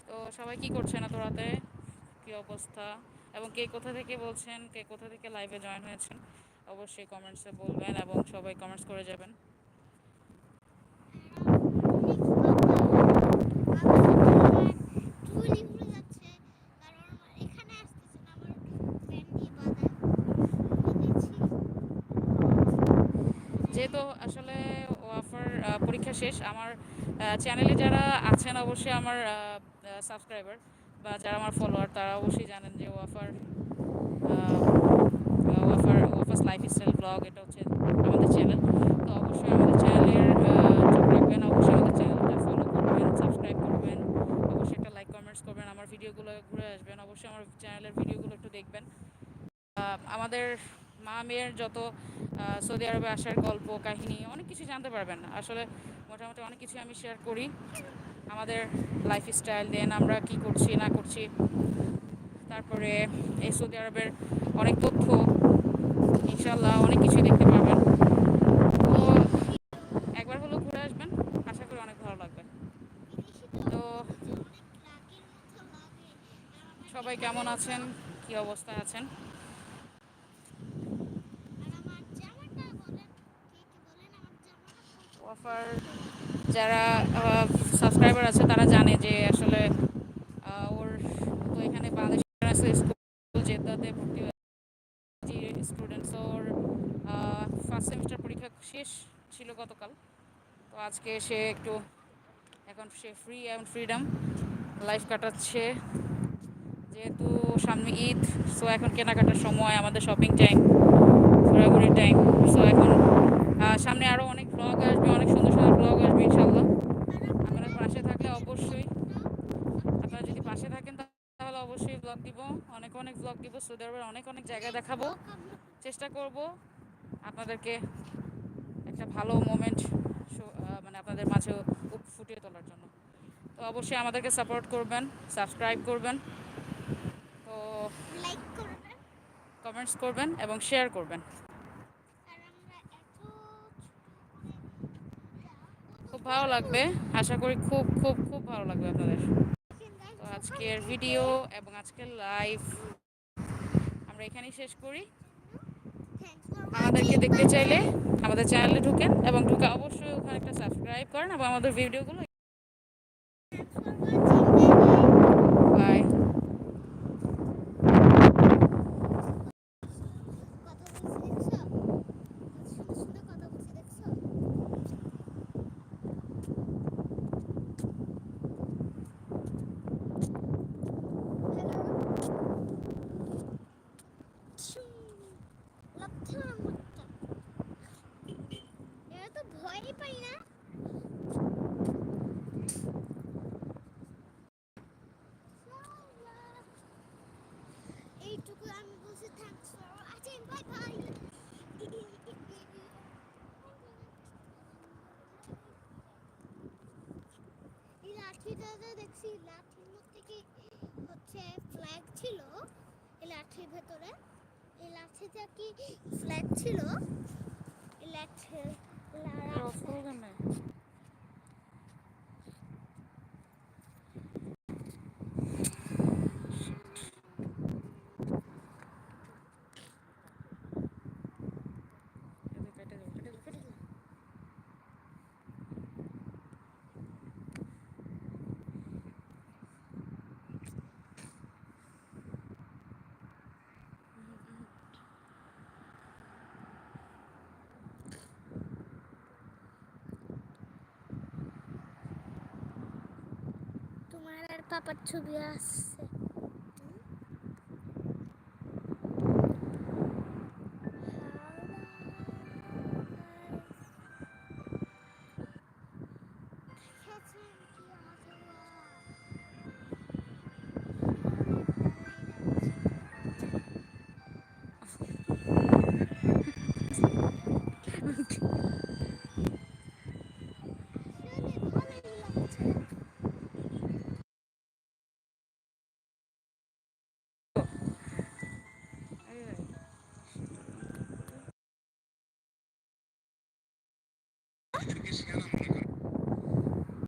তো সবাই কি করছেন এত রাতে, কি অবস্থা, এবং কে কোথা থেকে বলছেন, কে কোথা থেকে লাইভে জয়েন হয়েছেন অবশ্যই কমেন্টসে বলবেন এবং সবাই কমেন্টস করে যাবেন। যেহেতু আসলে ওয়াফার পরীক্ষা শেষ, আমার চ্যানেলে যারা আছেন অবশ্যই আমার সাবস্ক্রাইবার বা যারা আমার ফলোয়ার তারা অবশ্যই জানেন যে ওয়াফাস লাইফস্টাইল ব্লগ এটা হচ্ছে আমাদের চ্যানেল। তো অবশ্যই আমাদের চ্যানেলের চোখ রাখবেন, অবশ্যই আমাদের চ্যানেলটা ফলো করবেন, সাবস্ক্রাইব করবেন, অবশ্যই একটা লাইক কমেন্টস করবেন, আমার ভিডিওগুলো ঘুরে আসবেন, অবশ্যই আমার চ্যানেলের ভিডিওগুলো একটু দেখবেন। আমাদের মা মেয়ের যত সৌদি আরবে আসার গল্প কাহিনী অনেক কিছু জানতে পারবেন। আসলে মোটামুটি অনেক কিছু আমি শেয়ার করি, আমাদের লাইফস্টাইল দেন আমরা কি করছি না করছি, তারপরে এই সৌদি আরবের অনেক তথ্য, ইনশাল্লাহ অনেক কিছুই দেখতে পারবেন। তো একবার হলেও ঘুরে আসবেন, আশা করি অনেক ভালো লাগবে। তো সবাই কেমন আছেন, কি অবস্থায় আছেন? অফার যারা সাবস্ক্রাইবার আছে তারা জানে যে আসলে ওর তো এখানে বাংলাদেশ স্কুল জেদ্দাতে ভর্তি হয়েছে স্টুডেন্টস। ওর ফার্স্ট সেমিস্টার পরীক্ষা শেষ ছিল গতকাল। তো আজকে সে একটু এখন সে ফ্রি এবং ফ্রিডম লাইফ কাটাচ্ছে, যেহেতু সামনে ঈদ। সো এখন কেনাকাটার সময়, আমাদের শপিং টাইম, ঘোরাঘুরির টাইম। সো এখন সামনে আরও অনেক ব্লগ আসবে, অনেক সুন্দর সুন্দর ব্লগ আসবে ইনশাল্লাহ। আপনারা পাশে থাকলে অবশ্যই, আপনারা যদি পাশে থাকেন তাহলে অবশ্যই ব্লগ দিব, অনেক অনেক ব্লগ দিব, সৌদি আরবের অনেক অনেক জায়গায় দেখাবো। চেষ্টা করব আপনাদেরকে একটা ভালো মোমেন্ট মানে আপনাদের মাঝে ফুটিয়ে তোলার জন্য। তো অবশ্যই আমাদেরকে সাপোর্ট করবেন, সাবস্ক্রাইব করবেন, তো লাইক করবেন, কমেন্টস করবেন এবং শেয়ার করবেন। খুব ভালো লাগবে, আশা করি খুব খুব খুব ভালো লাগবে আপনাদের। তো আজকের ভিডিও এবং আজকের লাইভ আমরা এখানেই শেষ করি। আমাদেরকে দেখতে চাইলে আমাদের চ্যানেলে ঢুকেন এবং ঢুকে অবশ্যই ওখানে একটা সাবস্ক্রাইব করেন এবং আমাদের ভিডিওগুলো বাই। ভয়ই পাই না। এইটুকু আমি বলছি thanks for watching, bye bye. এই লাঠিটা দেখছি, লাঠির মধ্যে কি হচ্ছে ফ্ল্যাগ ছিল, এই লাঠির ভেতরে, এই লাঠিটা কি ফ্ল্যাগ ছিল, এই লাঠির তোমার আর পাপার ছবি আসছে।